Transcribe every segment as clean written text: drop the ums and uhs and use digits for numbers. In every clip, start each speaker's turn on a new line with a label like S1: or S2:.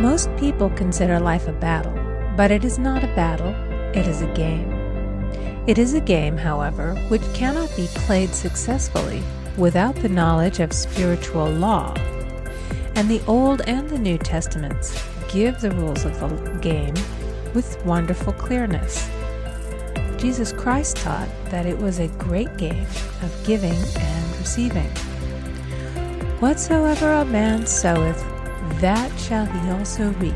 S1: Most people consider life a battle, but it is not a battle, it is a game. It is a game, however, which cannot be played successfully without the knowledge of spiritual law. And the Old and the New Testaments give the rules of the game with wonderful clearness. Jesus Christ taught that it was a great game of giving and receiving. Whatsoever a man soweth, that shall he also reap.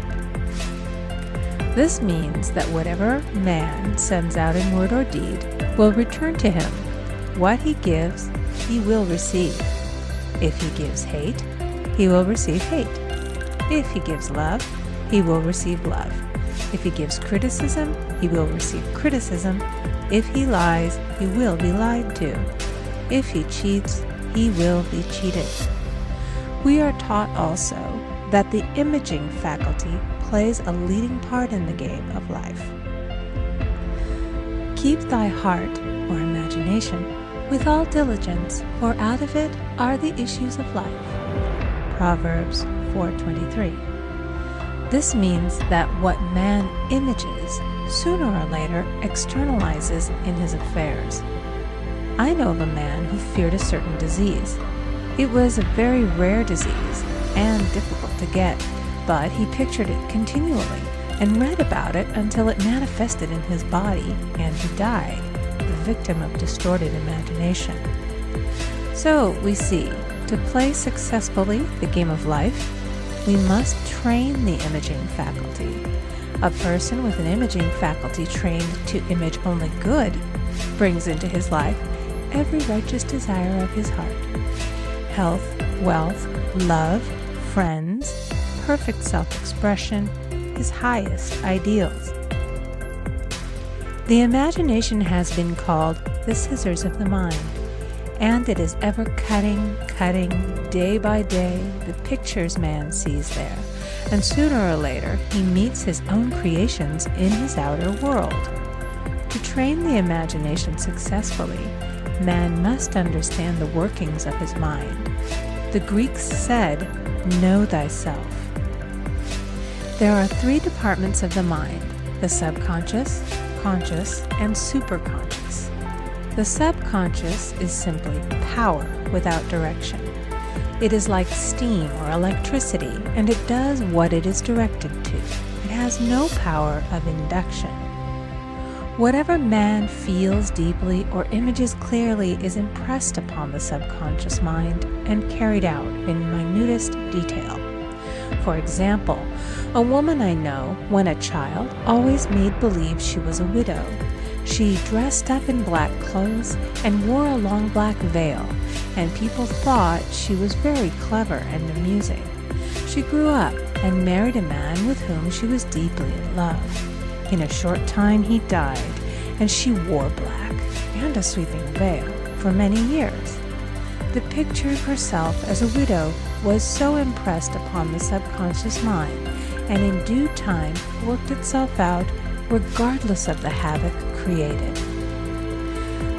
S1: This means that whatever man sends out in word or deed will return to him. What he gives, he will receive. If he gives hate, he will receive hate. If he gives love, he will receive love. If he gives criticism, he will receive criticism. If he lies, he will be lied to. If he cheats, he will be cheated. We are taught also that the imaging faculty plays a leading part in the game of life. Keep thy heart, or imagination, with all diligence, for out of it are the issues of life. Proverbs 4:23. This means that what man images, sooner or later externalizes in his affairs. I know of a man who feared a certain disease. It was a very rare disease and difficult to get, but he pictured it continually and read about it until it manifested in his body and he died, the victim of distorted imagination. So we see, to play successfully the game of life, we must train the imaging faculty. A person with an imaging faculty trained to image only good brings into his life every righteous desire of his heart. Health, wealth, love, friends, perfect self-expression, his highest ideals. The imagination has been called the scissors of the mind, and it is ever cutting, day by day, the pictures man sees there, and sooner or later he meets his own creations in his outer world. To train the imagination successfully, man must understand the workings of his mind. The Greeks said, "Know thyself." There are three departments of the mind: the subconscious, conscious, and superconscious. The subconscious is simply power without direction. It is like steam or electricity, and it does what it is directed to. It has no power of induction. Whatever man feels deeply or images clearly is impressed upon the subconscious mind and carried out in minutest detail. For example, a woman I know, when a child, always made believe she was a widow. She dressed up in black clothes and wore a long black veil, and people thought she was very clever and amusing. She grew up and married a man with whom she was deeply in love. In a short time he died, and she wore black and a sweeping veil for many years. The picture of herself as a widow was so impressed upon the subconscious mind, and in due time worked itself out regardless of the havoc created.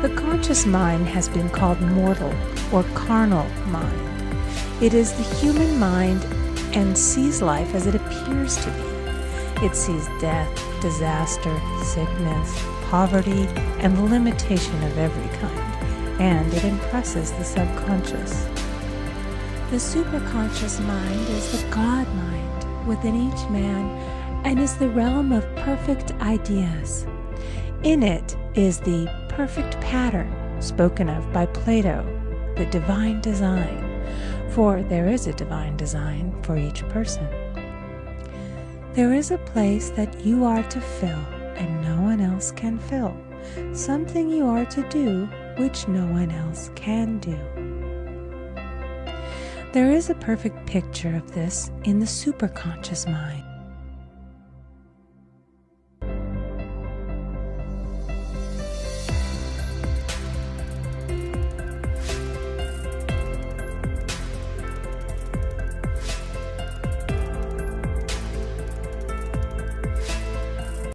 S1: The conscious mind has been called mortal or carnal mind. It is the human mind and sees life as it appears to be. It sees death, disaster, sickness, poverty, and the limitation of every kind, and it impresses the subconscious. The superconscious mind is the God mind within each man and is the realm of perfect ideas. In it is the perfect pattern spoken of by Plato, the divine design, for there is a divine design for each person. There is a place that you are to fill and no one else can fill, something you are to do which no one else can do. There is a perfect picture of this in the superconscious mind.